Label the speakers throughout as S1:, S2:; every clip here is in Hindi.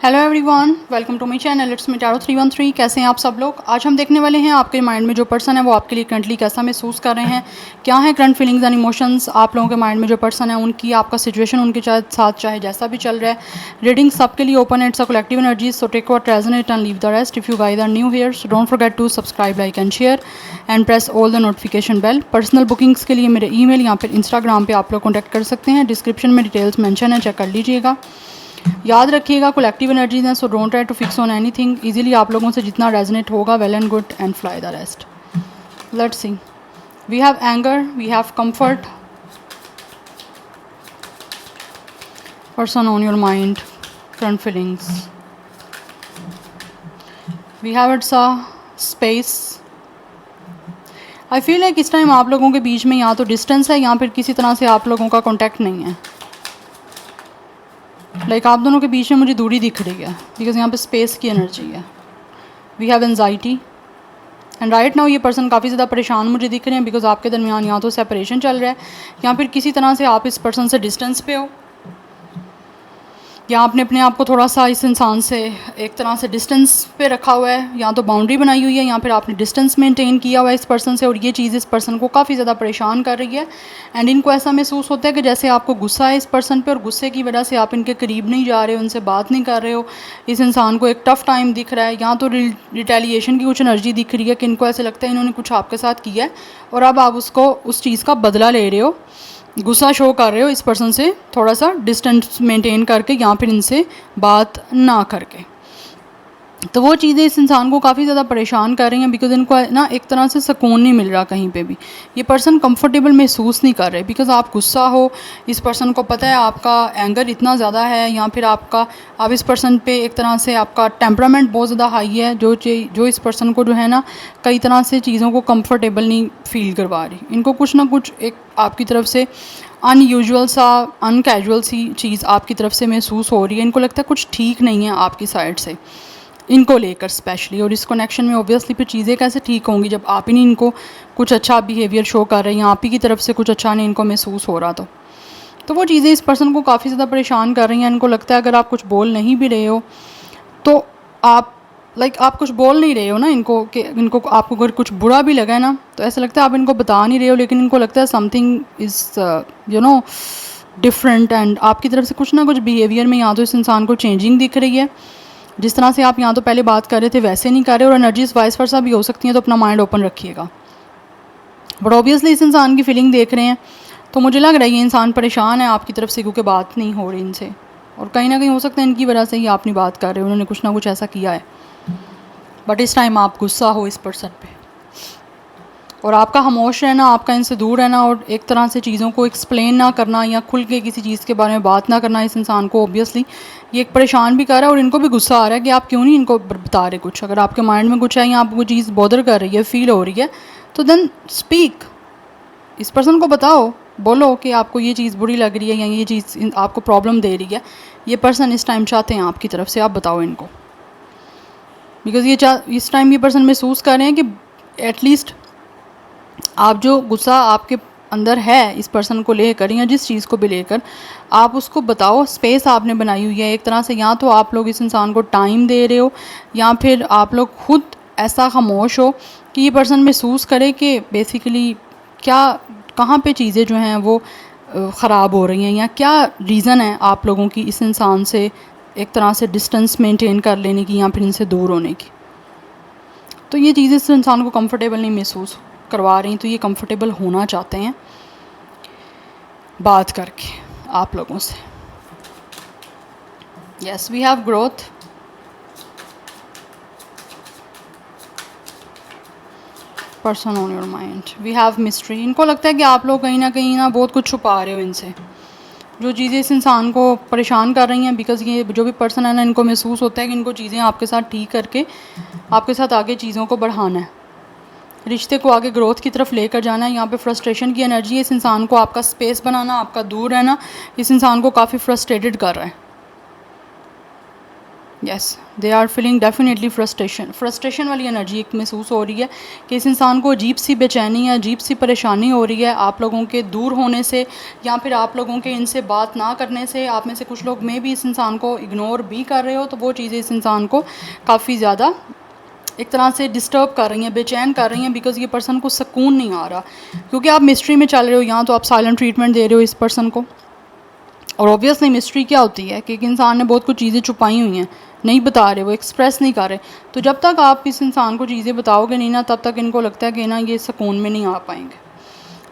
S1: Hello everyone, welcome to my channel it's me Taro 313। कैसे हैं आप सब लोग। आज हम देखने वाले हैं आपके माइंड में जो पर्सन है वो आपके लिए करंटली कैसा महसूस कर रहे हैं, क्या है करंट फीलिंग्स एंड इमोशंस। आप लोगों के माइंड में जो पर्सन है उनकी आपका सिचुएशन उनके साथ चाहे जैसा भी चल रहा है। रीडिंग सबके लिए ओपन है, it's a collective energy, so take what resonate and leave the rest. If you guys are new here so don't forget to subscribe, like and share and press all the notification bell. Personal bookings के लिए मेरे ईमेल या फिर इंस्टाग्राम पे आप लोग कॉन्टैक्ट कर सकते हैं, डिस्क्रिप्शन में डिटेल्स मेंशन है, चेक कर लीजिएगा। याद रखिएगा कलेक्टिव एनर्जीज हैं, so don't try to fix on anything. Easily आप लोगों से जितना रेजोनेट होगा well and good and fly the rest. Let's see, we have anger, we have comfort, person on your mind, current feelings, we have it's a space. I feel like इस टाइम आप लोगों के बीच में या तो डिस्टेंस है या फिर किसी तरह से आप लोगों का कॉन्टैक्ट नहीं है। लाइक आप दोनों के बीच में मुझे दूरी दिख रही है बिकॉज यहाँ पे स्पेस की एनर्जी है। We have anxiety and right now ये पर्सन काफ़ी ज़्यादा परेशान मुझे दिख रहे हैं बिकॉज आपके दरमियान या तो सेपरेशन चल रहा है या फिर किसी तरह से आप इस पर्सन से डिस्टेंस पे हो, या आपने अपने आप को थोड़ा सा इस इंसान से एक तरह से डिस्टेंस पे रखा हुआ है, या तो बाउंड्री बनाई हुई है या फिर आपने डिस्टेंस मेंटेन किया हुआ है इस पर्सन से। और ये चीज़ इस पर्सन को काफ़ी ज़्यादा परेशान कर रही है एंड इनको ऐसा महसूस होता है कि जैसे आपको गुस्सा है इस पर्सन पे और गुस्से की वजह से आप इनके करीब नहीं जा रहे हो, उनसे बात नहीं कर रहे हो। इस इंसान को एक टफ़ टाइम दिख रहा है, या तो रिटेलिएशन की कुछ एनर्जी दिख रही है कि इनको ऐसे लगता है इन्होंने कुछ आपके साथ किया है और अब आप उसको उस चीज़ का बदला ले रहे हो, गुस्सा शो कर रहे हो इस पर्सन से, थोड़ा सा डिस्टेंस मेंटेन करके या फिर इनसे बात ना करके। तो वो चीज़ें इस इंसान को काफ़ी ज़्यादा परेशान कर रही हैं बिकॉज इनको ना एक तरह से सुकून नहीं मिल रहा कहीं पे भी। ये पर्सन कंफर्टेबल महसूस नहीं कर रहे बिकॉज आप गुस्सा हो, इस पर्सन को पता है आपका एंगर इतना ज़्यादा है, या फिर आप इस पर्सन पे एक तरह से आपका टेम्परामेंट बहुत ज़्यादा हाई है जो इस पर्सन को जो है ना कई तरह से चीज़ों को कंफर्टेबल नहीं फील करवा रही। इनको कुछ ना कुछ एक आपकी तरफ से अनयूजुअल सा अनकैजुअल सी चीज़ आपकी तरफ से महसूस हो रही है। इनको लगता है कुछ ठीक नहीं है आपकी साइड से इनको लेकर स्पेशली। और इस कनेक्शन में ऑब्वियसली फिर चीज़ें कैसे ठीक होंगी जब आप ही नहीं इनको कुछ अच्छा बिहेवियर शो कर रहे हैं, आप ही की तरफ से कुछ अच्छा नहीं इनको महसूस हो रहा। तो वो चीज़ें इस पर्सन को काफ़ी ज़्यादा परेशान कर रही हैं। इनको लगता है अगर आप कुछ बोल नहीं भी रहे हो तो आप आप कुछ बोल नहीं रहे हो ना इनको, कि इनको आपको अगर कुछ बुरा भी लगा है ना तो ऐसा लगता है आप इनको बता नहीं रहे हो, लेकिन इनको लगता है समथिंग इज़ डिफरेंट एंड आपकी तरफ से कुछ ना कुछ बिहेवियर में या तो इस इंसान को चेंजिंग दिख रही है। जिस तरह से आप यहाँ तो पहले बात कर रहे थे वैसे नहीं कर रहे, और एनर्जीज वाइस वर्सा भी हो सकती हैं, तो अपना माइंड ओपन रखिएगा। बट ऑब्वियसली इस इंसान की फीलिंग देख रहे हैं तो मुझे लग रहा है ये इंसान परेशान है आपकी तरफ से क्योंकि बात नहीं हो रही इनसे, और कहीं ना कहीं हो सकता है इनकी वजह से ही आप नहीं बात कर रहे हो, उन्होंने कुछ ना कुछ ऐसा किया है। बट इस टाइम आप गुस्सा हो इस पर्सन पे और आपका खामोश रहना, आपका इनसे दूर रहना और एक तरह से चीज़ों को एक्सप्लेन ना करना या खुल के किसी चीज़ के बारे में बात ना करना इस इंसान को ऑब्वियसली ये एक परेशान भी कर रहा है और इनको भी गुस्सा आ रहा है कि आप क्यों नहीं इनको बता रहे कुछ। अगर आपके माइंड में कुछ है या आपको चीज़ बॉदर कर रही है, फील हो रही है, तो देन स्पीक, इस पर्सन को बताओ, बोलो कि आपको ये चीज़ बुरी लग रही है या ये चीज़ आपको प्रॉब्लम दे रही है। ये पर्सन इस टाइम चाहते हैं आपकी तरफ से आप बताओ इनको, बिकॉज इस टाइम ये पर्सन महसूस कर रहे हैं कि एटलीस्ट आप जो गुस्सा आपके अंदर है इस पर्सन को लेकर या जिस चीज़ को भी लेकर आप उसको बताओ। स्पेस आपने बनाई हुई है एक तरह से, या तो आप लोग इस इंसान को टाइम दे रहे हो या फिर आप लोग खुद ऐसा खामोश हो कि ये पर्सन महसूस करे कि बेसिकली क्या कहाँ पे चीज़ें जो हैं वो ख़राब हो रही हैं या क्या रीज़न है आप लोगों की इस इंसान से एक तरह से डिस्टेंस मेंटेन कर लेने की या फिर इनसे दूर होने की। तो ये चीज़ें इस इंसान को कंफर्टेबल नहीं महसूस करवा रही, तो ये कंफर्टेबल होना चाहते हैं बात करके आप लोगों से। Yes, we have growth, person on your mind, we have mystery. इनको लगता है कि आप लोग कहीं ना बहुत कुछ छुपा रहे हो इनसे, जो चीज़ें इस इंसान को परेशान कर रही हैं। बिकॉज ये जो भी पर्सन है ना इनको महसूस होता है कि इनको चीज़ें आपके साथ ठीक करके आपके साथ आगे चीज़ों को बढ़ाना है, रिश्ते को आगे ग्रोथ की तरफ लेकर जाना है। यहाँ पे फ्रस्ट्रेशन की एनर्जी है, इस इंसान को आपका स्पेस बनाना, आपका दूर रहना इस इंसान को काफ़ी फ्रस्ट्रेटेड कर रहा है। Yes, they are feeling definitely frustration वाली एनर्जी एक महसूस हो रही है कि इस इंसान को अजीब सी बेचैनी है, अजीब सी परेशानी हो रही है आप लोगों के दूर होने से, या फिर आप लोगों के इनसे बात ना करने से। आप में से कुछ लोग में भी इस इंसान को इग्नोर भी कर रहे हो, तो वो चीज़ें इस इंसान को काफ़ी ज़्यादा एक तरह से डिस्टर्ब कर रही हैं, बेचैन कर रही हैं, बिकॉज़ ये पर्सन को सुकून नहीं आ रहा, क्योंकि आप मिस्ट्री में चल रहे हो। यहाँ तो आप साइलेंट ट्रीटमेंट दे रहे हो इस पर्सन को, और ऑब्वियसली मिस्ट्री क्या होती है कि एक इंसान ने बहुत कुछ चीज़ें छुपाई हुई हैं, नहीं बता रहे, वो एक्सप्रेस नहीं कर रहे। तो जब तक आप इस इंसान को चीज़ें बताओगे नहीं ना, तब तक इनको लगता है कि ना ये सुकून में नहीं आ पाएंगे।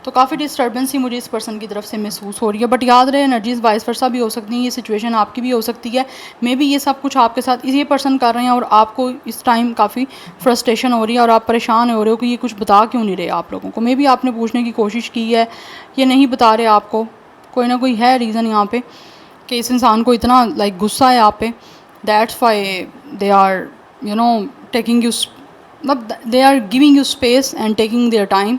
S1: तो काफ़ी डिस्टर्बेंस ही मुझे इस पर्सन की तरफ से महसूस हो रही है। बट याद रहे, एनर्जीज वाइस वर्सा भी हो सकती हैं, ये सिचुएशन आपकी भी हो सकती है। मे बी ये सब कुछ आपके साथ ये पर्सन कर रहे हैं और आपको इस टाइम काफ़ी फ्रस्ट्रेशन हो रही है और आप परेशान हो रहे हो कि ये कुछ बता क्यों नहीं रहे आप लोगों को। मे बी आपने पूछने की कोशिश की है, ये नहीं बता रहे आपको, कोई ना कोई है रीज़न यहाँ पे कि इस इंसान को इतना गुस्सा है आप पे, that's why they are taking you, मतलब they are giving you space and taking their time,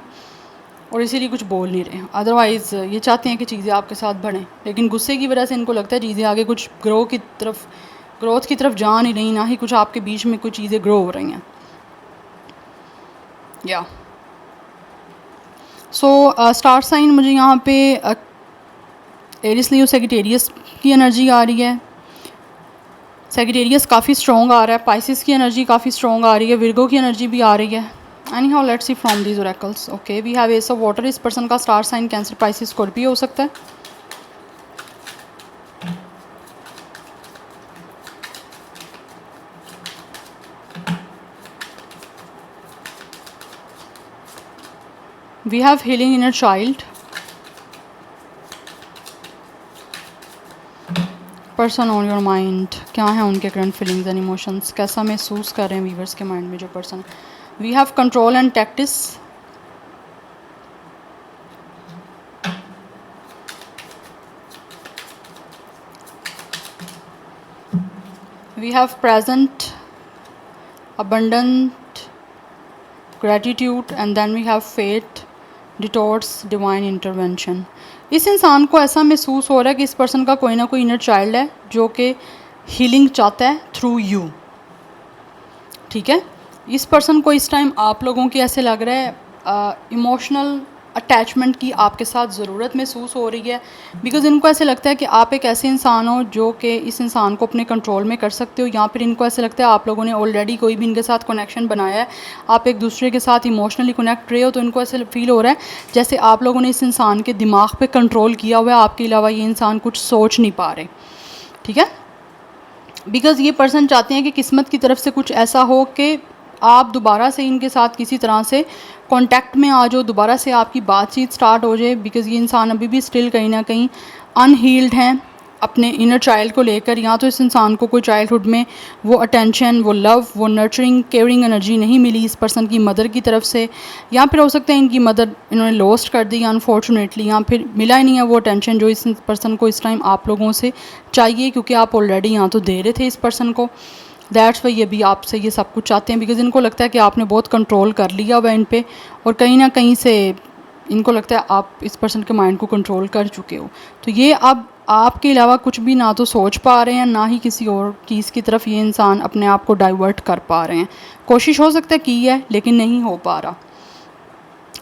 S1: और इसीलिए कुछ बोल नहीं रहे। अदरवाइज़ ये चाहते हैं कि चीज़ें आपके साथ बढ़ें, लेकिन गुस्से की वजह से इनको लगता है चीज़ें आगे कुछ ग्रोथ की तरफ जा नहीं रही, ना ही कुछ आपके बीच में कुछ चीज़ें ग्रो हो रही हैं। या सो स्टार साइन मुझे यहाँ पे एरिस लियो सेजिटेरियस की एनर्जी आ रही है। सेजिटेरियस काफ़ी स्ट्रॉन्ग आ रहा है, पाइसिस की एनर्जी काफ़ी स्ट्रॉन्ग आ रही है, विर्गो की एनर्जी भी आ रही है। Anyhow, let's see from these oracles. Okay, we have Ace of Water. इस पर्सन का star sign Cancer, Pisces, Scorpio हो सकता है। We have healing inner child. Person on your mind, क्या है उनके करंट फीलिंग्स एंड इमोशंस, कैसा महसूस कर रहे हैं व्यूवर्स के माइंड में जो person. We have control and tactics, we have present, abundant gratitude, and then we have fate, detours, divine intervention. इस इंसान को ऐसा महसूस हो रहा है कि इस पर्सन का कोई ना कोई इनर चाइल्ड है जो कि हीलिंग चाहता है थ्रू यू। ठीक है, इस पर्सन को इस टाइम आप लोगों की ऐसे लग रहा है इमोशनल अटैचमेंट की आपके साथ ज़रूरत महसूस हो रही है, बिकॉज़ इनको ऐसे लगता है कि आप एक ऐसे इंसान हो जो कि इस इंसान को अपने कंट्रोल में कर सकते हो, या फिर इनको ऐसे लगता है आप लोगों ने ऑलरेडी कोई भी इनके साथ कनेक्शन बनाया है, आप एक दूसरे के साथ इमोशनली कनेक्ट रहे हो, तो इनको ऐसे फील हो रहा है जैसे आप लोगों ने इस इंसान के दिमाग पे कंट्रोल किया हुआ है, आपके अलावा ये इंसान कुछ सोच नहीं पा रहे। ठीक है, बिकॉज़ ये पर्सन चाहते हैं कि किस्मत की तरफ से कुछ ऐसा हो कि आप दोबारा से इनके साथ किसी तरह से कांटेक्ट में आ जाओ, दोबारा से आपकी बातचीत स्टार्ट हो जाए, बिकॉज़ ये इंसान अभी भी स्टिल कहीं ना कहीं अनहील्ड हैं अपने इनर चाइल्ड को लेकर। या तो इस इंसान को कोई चाइल्डहुड में वो अटेंशन, वो लव, वो नर्चरिंग, केयरिंग एनर्जी नहीं मिली इस पर्सन की मदर की तरफ से, या फिर हो सकता है इनकी मदर इन्होंने लॉस्ट कर दी अनफॉर्चुनेटली, या फिर मिला ही नहीं है वो अटेंशन जो इस पर्सन को इस टाइम आप लोगों से चाहिए, क्योंकि आप ऑलरेडी यहाँ तो दे रहे थे इस पर्सन को। दैट्स वाई ये भी आपसे ये सब कुछ चाहते हैं, बिकॉज़ इनको लगता है कि आपने बहुत कंट्रोल कर लिया हुआ इन पे, और कहीं ना कहीं से इनको लगता है आप इस पर्सन के माइंड को कंट्रोल कर चुके हो। तो ये अब आपके अलावा कुछ भी ना तो सोच पा रहे हैं, ना ही किसी और चीज़ की तरफ ये इंसान अपने आप को डाइवर्ट कर पा रहे हैं। कोशिश हो सकता है की है, लेकिन नहीं हो पा रहा।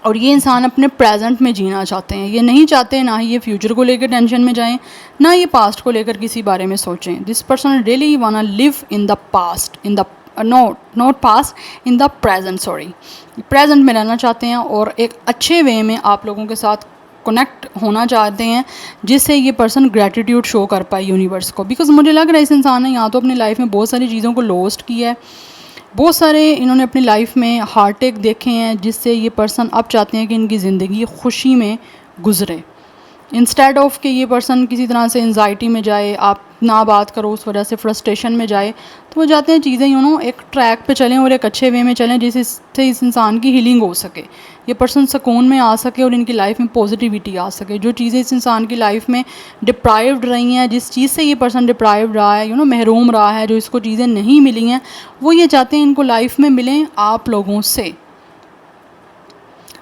S1: और ये इंसान अपने प्रेजेंट में जीना चाहते हैं, ये नहीं चाहते ना ही ये फ्यूचर को लेकर टेंशन में जाएं, ना ये पास्ट को लेकर किसी बारे में सोचें। This person really want to live in the past, in the not past, in the present, sorry, present में रहना चाहते हैं और एक अच्छे वे में आप लोगों के साथ कनेक्ट होना चाहते हैं, जिससे ये पर्सन ग्रैटिट्यूड शो कर पाए यूनिवर्स को। बिकॉज मुझे लग रहा है इस इंसान ने यहाँ तो अपनी लाइफ में बहुत सारी चीज़ों को लॉस्ट किया है, बहुत सारे इन्होंने अपनी लाइफ में हार्ट अटैक देखे हैं, जिससे ये पर्सन अब चाहते हैं कि इनकी ज़िंदगी खुशी में गुजरे, इंस्टेड ऑफ कि ये पर्सन किसी तरह से एंजाइटी में जाए, आप ना बात करो उस वजह से फ्रस्ट्रेशन में जाए। तो वो चाहते हैं चीज़ें एक ट्रैक पे चलें और एक अच्छे वे में चलें, जिससे इस इंसान की हीलिंग हो सके, ये पर्सन सुकून में आ सके और इनकी लाइफ में पॉजिटिविटी आ सके। जो चीज़ें इस इंसान की लाइफ में डिप्राइव्ड रही हैं, जिस चीज़ से ये पर्सन डिप्राइव्ड रहा है, महरूम रहा है, जो इसको चीज़ें नहीं मिली हैं, वो ये चाहते हैं इनको लाइफ में मिलें आप लोगों से।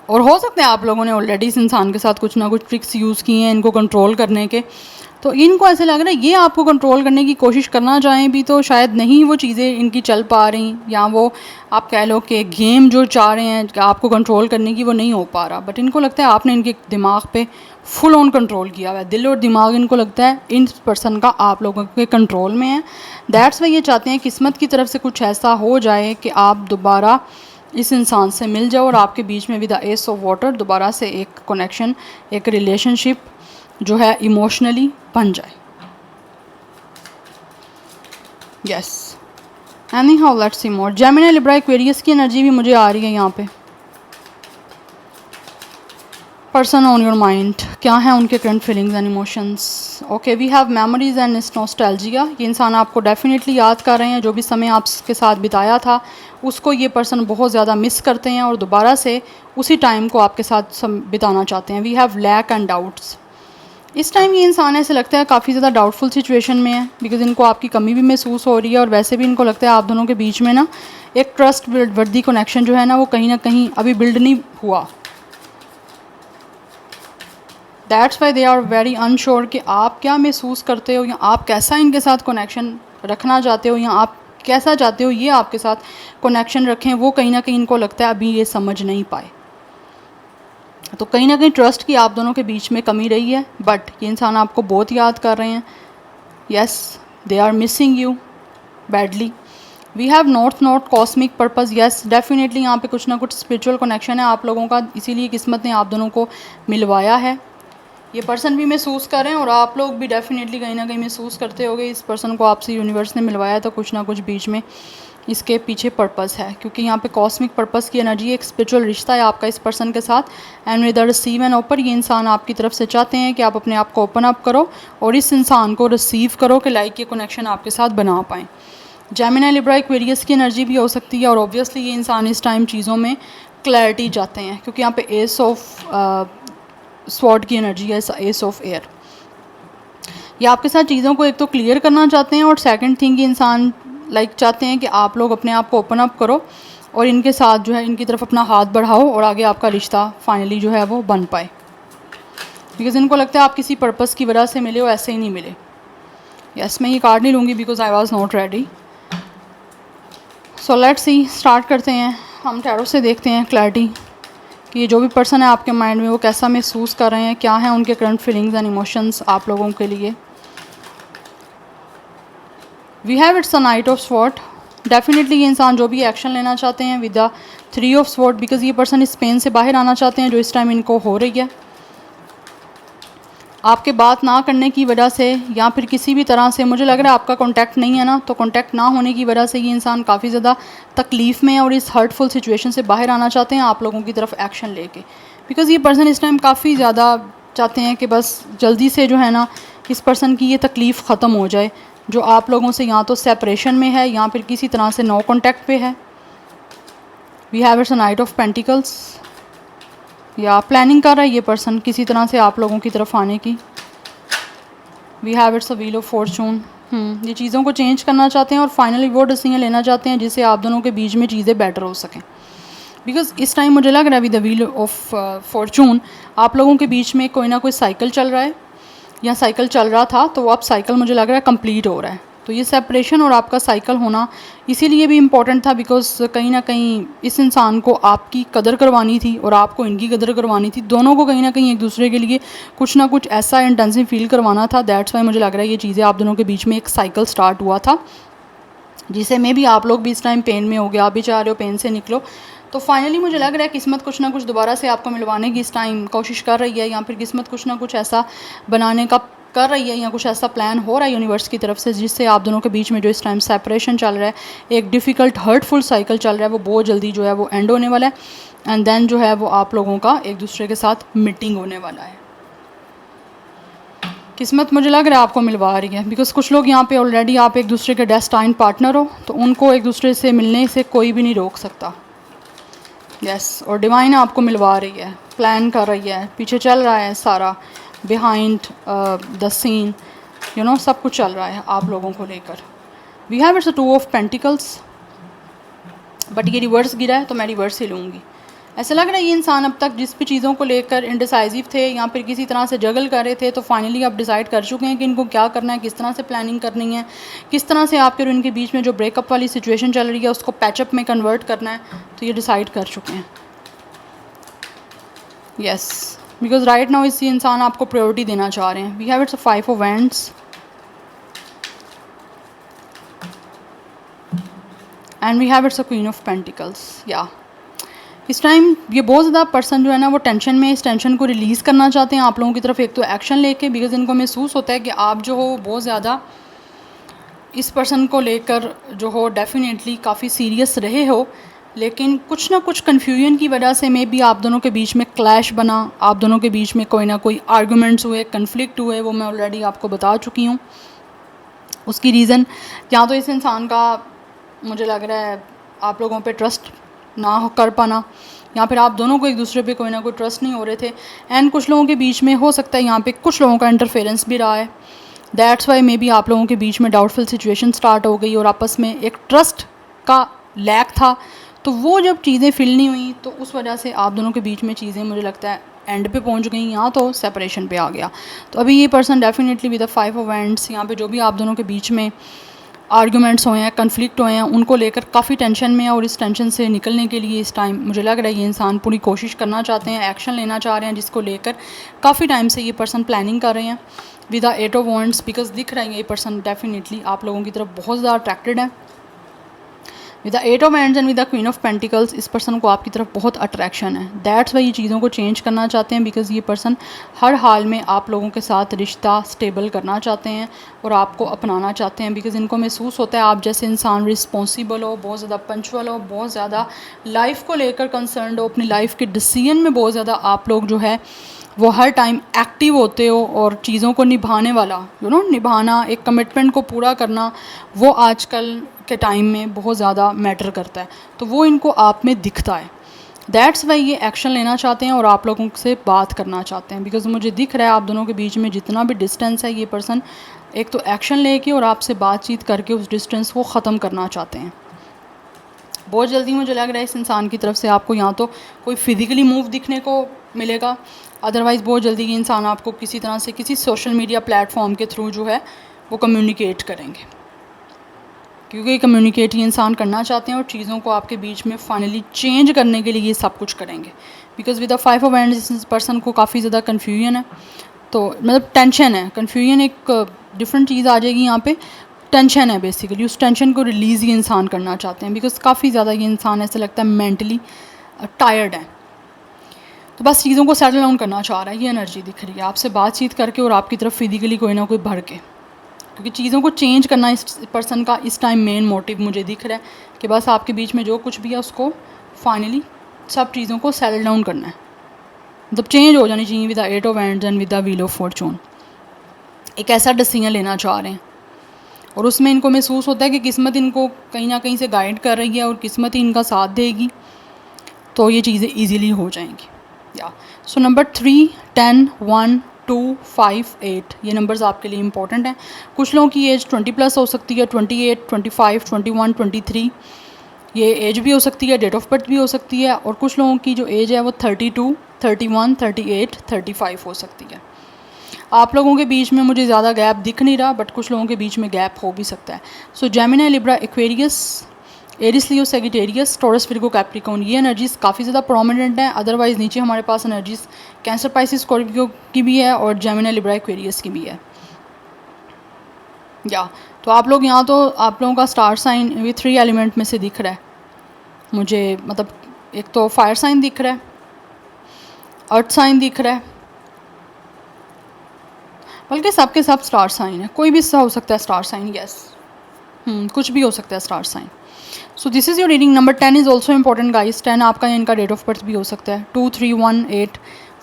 S1: और हो सकता है आप लोगों ने ऑलरेडी इस इंसान के साथ कुछ ना कुछ ट्रिक्स यूज़ किए हैं इनको कंट्रोल करने के, तो इनको ऐसे लग रहा है ये आपको कंट्रोल करने की कोशिश करना चाहें भी तो शायद नहीं वो चीज़ें इनकी चल पा रही, या वो आप कह लो कि गेम जो चाह रहे हैं कि आपको कंट्रोल करने की वो नहीं हो पा रहा, बट इनको लगता है आपने इनके दिमाग पे फुल ऑन कंट्रोल किया हुआ है। दिल और दिमाग इनको लगता है इन पर्सन का आप लोगों के कंट्रोल में है। दैट्स वाई ये चाहते हैं किस्मत की तरफ से कुछ ऐसा हो जाए कि आप दोबारा इस इंसान से मिल जाओ और आपके बीच में with the S of water दोबारा से एक कनेक्शन, एक रिलेशनशिप जो है इमोशनली बन जाए। Yes, any how let's see more. Gemini, Libra, Aquarius की एनर्जी भी मुझे आ रही है यहाँ पे। पर्सन ऑन योर माइंड, क्या है उनके current feelings and emotions. Okay, we have memories and nostalgia. ये इंसान आपको डेफिनेटली याद कर रहे हैं, जो भी समय आपके साथ बिताया था उसको ये पर्सन बहुत ज़्यादा मिस करते हैं और दोबारा से उसी टाइम को आपके साथ बिताना चाहते हैं। We have lack and doubts. इस टाइम ये इंसान ऐसे लगता है काफ़ी ज़्यादा डाउटफुल सिचुएशन में है, बिकॉज इनको आपकी कमी भी महसूस हो रही है और वैसे भी इनको लगता है आप दोनों के बीच में ना एक ट्रस्ट वर्दी कनेक्शन जो है ना वो कहीं ना कहीं अभी बिल्ड नहीं हुआ। That's why they are very unsure कि आप क्या महसूस करते हो, या आप कैसा इनके साथ कनेक्शन रखना चाहते हो, या आप कैसा चाहते हो ये आपके साथ कनेक्शन रखें, वो कहीं ना कहीं इनको लगता है अभी ये समझ नहीं पाए। तो कहीं ना कहीं ट्रस्ट की आप दोनों के बीच में कमी रही है, बट ये इंसान आपको बहुत याद कर रहे हैं। Yes, they are missing you badly. We have not cosmic purpose. Yes, definitely यहाँ पे कुछ ना कुछ स्पिरिचुअल कनेक्शन है आप लोगों का, इसीलिए किस्मत ने आप दोनों को मिलवाया है। ये पर्सन भी महसूस कर रहे हैं और आप लोग भी डेफिनेटली कहीं ना कहीं महसूस करते होगे इस पर्सन को आपसे यूनिवर्स ने मिलवाया, तो कुछ ना कुछ बीच में इसके पीछे पर्पस है, क्योंकि यहाँ पे कॉस्मिक पर्पस की एनर्जी, एक स्पिरिचुअल रिश्ता है आपका इस पर्सन के साथ। And with the receive and open, ये इंसान आपकी तरफ से चाहते हैं कि आप अपने आप को ओपन अप करो और इस इंसान को रिसीव करो कि लाइक ये कनेक्शन आपके साथ बना पाएँ। जेमिनी, लिब्रा, एक्वेरियस की एनर्जी भी हो सकती है और ऑब्वियसली ये इंसान इस टाइम चीज़ों में क्लैरिटी चाहते हैं, क्योंकि यहाँ पे एस ऑफ स्वॉर्ड की एनर्जी है, एस ऑफ एयर। ये आपके साथ चीज़ों को एक तो क्लियर करना चाहते हैं और सेकंड थिंग ये इंसान चाहते हैं कि आप लोग अपने आप को ओपन अप करो और इनके साथ जो है इनकी तरफ अपना हाथ बढ़ाओ और आगे आपका रिश्ता फाइनली जो है वो बन पाए, बिकॉज इनको लगता है आप किसी पर्पस की वजह से मिले हो, ऐसे ही नहीं मिले। यस, मैं ये कार्ड नहीं लूँगी because I was not ready. So let's see, start करते हैं। हम टैरो से देखते हैं क्लैरिटी कि ये जो भी पर्सन है आपके माइंड में वो कैसा महसूस कर रहे हैं, क्या है उनके करंट फीलिंग्स एंड इमोशंस आप लोगों के लिए। We have it's a knight of sword. Definitely ये इंसान जो भी एक्शन लेना चाहते हैं with the 3 of sword, because ये पर्सन इस पेन से बाहर आना चाहते हैं जो इस टाइम इनको हो रही है आपके बात ना करने की वजह से, या फिर किसी भी तरह से मुझे लग रहा है आपका कांटेक्ट नहीं है ना, तो कांटेक्ट ना होने की वजह से ये इंसान काफ़ी ज़्यादा तकलीफ़ में है और इस हर्टफुल सिचुएशन से बाहर आना चाहते हैं आप लोगों की तरफ एक्शन लेके, बिकॉज ये पर्सन इस टाइम काफ़ी ज़्यादा चाहते हैं कि बस जल्दी से जो है ना इस पर्सन की ये तकलीफ़ ख़त्म हो जाए जो आप लोगों से या तो सेपरेशन में है या फिर किसी तरह से नो कॉन्टैक्ट पे है। We have it's a knight of pentacles, या प्लानिंग कर रहा है ये पर्सन किसी तरह से आप लोगों की तरफ आने की। We have it's a wheel of fortune. ये चीज़ों को चेंज करना चाहते हैं और फाइनली वो डिसीजन लेना चाहते हैं जिससे आप दोनों के बीच में चीज़ें बेटर हो सकें, बिकॉज इस टाइम मुझे लग रहा है with the wheel of Fortune आप लोगों के बीच में कोई ना कोई साइकिल चल रहा है या साइकिल चल रहा था, तो अब साइकिल मुझे लग रहा है कंप्लीट हो रहा है। तो ये सेपरेशन और आपका साइकिल होना इसीलिए भी इम्पोर्टेंट था बिकॉज कहीं ना कहीं इस इंसान को आपकी कदर करवानी थी और आपको इनकी कदर करवानी थी, दोनों को कहीं ना कहीं एक दूसरे के लिए कुछ ना कुछ ऐसा इंटेंसिव फील करवाना था। दैट्स वाई मुझे लग रहा है ये चीज़ें आप दोनों के बीच में एक साइकिल स्टार्ट हुआ था जिसे मे भी आप लोग भी इस टाइम पेन में हो गया, आप भी चाह रहे हो पेन से निकलो। तो फाइनली मुझे लग रहा है किस्मत कुछ ना कुछ दोबारा से आपको मिलवाने की इस टाइम कोशिश कर रही है, या फिर किस्मत कुछ ना कुछ ऐसा बनाने का कर रही है, या कुछ ऐसा प्लान हो रहा है यूनिवर्स की तरफ से जिससे आप दोनों के बीच में जो इस टाइम सेपरेशन चल रहा है, एक डिफ़िकल्ट हर्टफुल साइकिल चल रहा है, वो बहुत जल्दी जो है वो एंड होने वाला है। एंड देन जो है वो आप लोगों का एक दूसरे के साथ मीटिंग होने वाला है। किस्मत मुझे लग रहा है आपको मिलवा रही है बिकॉज कुछ लोग यहाँ पे ऑलरेडी आप एक दूसरे के डेस्टाइन पार्टनर हो, तो उनको एक दूसरे से मिलने से कोई भी नहीं रोक सकता। यस, और डिवाइन आपको मिलवा रही है, प्लान कर रही है, पीछे चल रहा है सारा, behind the scene you know सब कुछ चल रहा है आप लोगों को लेकर। We have it's a 2 of pentacles, but ये रिवर्स गिरा है तो मैं रिवर्स ही लूँगी। ऐसा लग रहा है ये इंसान अब तक जिस भी चीज़ों को लेकर इंडिसाइसिव थे या फिर किसी तरह से जगल कर रहे थे, तो फाइनली आप डिसाइड कर चुके हैं कि इनको क्या करना है, किस तरह से प्लानिंग करनी है, किस तरह से आपके और इनके बीच में जो ब्रेकअप वाली सिचुएशन चल रही है उसको पैचअप में कन्वर्ट करना है, तो ये डिसाइड कर चुके हैं। यस, बिकॉज राइट नाउ इसी इंसान आपको प्रायोरिटी देना चाह रहे हैं। We have it's 5 of wands and we have it's a queen of pentacles. या इस टाइम ये बहुत ज़्यादा पर्सन जो है ना वो टेंशन में, इस टेंशन को रिलीज़ करना चाहते हैं आप लोगों की तरफ एक तो एक्शन लेके, बिकॉज इनको महसूस होता है कि आप जो हो बहुत ज़्यादा इस पर्सन को लेकर जो हो डेफिनेटली काफ़ी सीरियस रहे हो, लेकिन कुछ ना कुछ कन्फ्यूजन की वजह से मे बी आप दोनों के बीच में क्लैश बना, आप दोनों के बीच में कोई ना कोई आर्गूमेंट्स हुए, कन्फ्लिक्ट हुए, वो मैं ऑलरेडी आपको बता चुकी हूँ। उसकी रीज़न या तो इस इंसान का मुझे लग रहा है आप लोगों पे ट्रस्ट ना कर पाना, या फिर आप दोनों को एक दूसरे पे कोई ना कोई ट्रस्ट नहीं हो रहे थे, एंड कुछ लोगों के बीच में हो सकता है यहाँ पे कुछ लोगों का इंटरफेरेंस भी रहा है। दैट्स वाई मे बी आप लोगों के बीच में डाउटफुल सिचुएशन स्टार्ट हो गई और आपस में एक ट्रस्ट का लैक था, तो वो जब चीज़ें फिल नहीं हुई तो उस वजह से आप दोनों के बीच में चीज़ें मुझे लगता है एंड पे पहुंच गई, यहाँ तो सेपरेशन पे आ गया। तो अभी ये person definitely with the 5 of wands, यहाँ पे जो भी आप दोनों के बीच में आर्गूमेंट्स हुए हैं, कन्फ्लिक्ट हुए हैं, उनको लेकर काफ़ी टेंशन में है, और इस टेंशन से निकलने के लिए इस टाइम मुझे लग रहा है ये इंसान पूरी कोशिश करना चाहते हैं, एक्शन लेना चाह रहे हैं, जिसको लेकर काफ़ी टाइम से ये पर्सन प्लानिंग कर रहे हैं with the 8 of wands, because दिख रहा है ये पर्सन डेफिनेटली आप लोगों की तरफ बहुत ज़्यादा अट्रैक्टेड है। With the 8 of wands and with the queen of pentacles, इस पर्सन को आपकी तरफ बहुत अट्रैक्शन है। दैट्स वाई ये चीज़ों को चेंज करना चाहते हैं, बिकॉज ये पर्सन हर हाल में आप लोगों के साथ रिश्ता स्टेबल करना चाहते हैं और आपको अपनाना चाहते हैं, बिकॉज इनको महसूस होता है आप जैसे इंसान रिस्पॉन्सिबल हो, बहुत ज़्यादा पंचुअल हो, बहुत ज़्यादा लाइफ को लेकर कंसर्न हो, अपनी लाइफ के डिसीजन में बहुत ज़्यादा आप लोग जो है वो हर टाइम एक्टिव होते हो, और चीज़ों को निभाने वाला निभाना, एक कमिटमेंट को पूरा करना, वो आजकल के टाइम में बहुत ज़्यादा मैटर करता है, तो वो इनको आप में दिखता है। दैट्स वाई ये एक्शन लेना चाहते हैं और आप लोगों से बात करना चाहते हैं, बिकॉज मुझे दिख रहा है आप दोनों के बीच में जितना भी डिस्टेंस है, ये पर्सन एक तो एक्शन लेके और आपसे बातचीत करके उस डिस्टेंस को ख़त्म करना चाहते हैं बहुत जल्दी। मुझे लग रहा है इस इंसान की तरफ से आपको यहाँ तो कोई फिज़िकली मूव दिखने को मिलेगा, अदरवाइज़ बहुत जल्दी ये इंसान आपको किसी तरह से किसी सोशल मीडिया प्लेटफॉर्म के थ्रू जो है वो कम्युनिकेट करेंगे, क्योंकि कम्युनिकेट ये इंसान करना चाहते हैं और चीज़ों को आपके बीच में फाइनली चेंज करने के लिए ये सब कुछ करेंगे, because with the 5 of wands इस पर्सन को काफ़ी ज़्यादा कन्फ्यूजन है, तो मतलब टेंशन है, कन्फ्यूजन एक डिफरेंट चीज़ आ जाएगी यहाँ पे, टेंशन है बेसिकली, उस टेंशन को रिलीज़ ये इंसान करना चाहते हैं, बिकॉज काफ़ी ज़्यादा ये इंसान ऐसा लगता है मेंटली टायर्ड है, तो बस चीज़ों को सेटल डाउन करना चाह रहा है। ये एनर्जी दिख रही है आपसे बातचीत करके और आपकी तरफ फिजिकली कोई ना कोई भर के, क्योंकि चीज़ों को चेंज करना इस पर्सन का इस टाइम मेन मोटिव मुझे दिख रहा है कि बस आपके बीच में जो कुछ भी है उसको फाइनली सब चीज़ों को सेटल डाउन करना है, मतलब चेंज हो जानी चाहिए with the 8 of wands and with the wheel of Fortune. एक ऐसा डिसीजन लेना चाह रहे हैं और उसमें इनको महसूस होता है कि किस्मत इनको कहीं ना कहीं से गाइड कर रही है और किस्मत ही इनका साथ देगी, तो ये चीज़ें ईजीली हो जाएंगी। या सो नंबर 3, 10, 1, 2, 5, 8 ये नंबर्स आपके लिए इंपॉर्टेंट हैं। कुछ लोगों की एज 20+ हो सकती है, 28, 25, 21, 23 ये एज भी हो सकती है, डेट ऑफ बर्थ भी हो सकती है, और कुछ लोगों की जो एज है वो 32, 31, 38, 35 हो सकती है। आप लोगों के बीच में मुझे ज़्यादा गैप दिख नहीं रहा, बट कुछ लोगों के बीच में गैप हो भी सकता है। सो जेमिनी, लिब्रा, एक्वेरियस, एरिस, लियो, सेजिटेरियस, टॉरस, विर्गो, कैप्रिकॉर्न ये एनर्जीज़ काफ़ी ज़्यादा प्रोमिनेंट हैं। अदरवाइज़ नीचे हमारे पास एनर्जीज़ कैंसर, पाइसिस, स्कॉर्पियो की भी है और जेमिनी, लिब्रा, एक्वेरियस की भी है। या तो आप लोग यहाँ तो आप लोगों का स्टार साइन ये 3 एलिमेंट में से दिख रहा है मुझे, मतलब एक तो फायर साइन दिख रहा है, अर्थ साइन दिख रहा है, बल्कि सबके सब स्टार साइन है, कोई भी हो सकता है स्टार साइन, यस कुछ भी हो सकता है star sign. So this is your reading. Number 10 is also important guys. 10 आपका इनका डेट ऑफ बर्थ भी हो सकता है, 2, 3, 1, 8,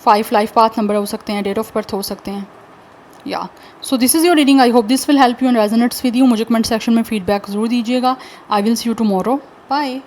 S1: 5 लाइफ पाथ नंबर हो सकते हैं, डेट ऑफ बर्थ हो सकते हैं। या so this is your reading. I hope this will help you and resonates with you. मुझे कमेंट सेक्शन में फीडबैक ज़रूर दीजिएगा। I will see you tomorrow. Bye.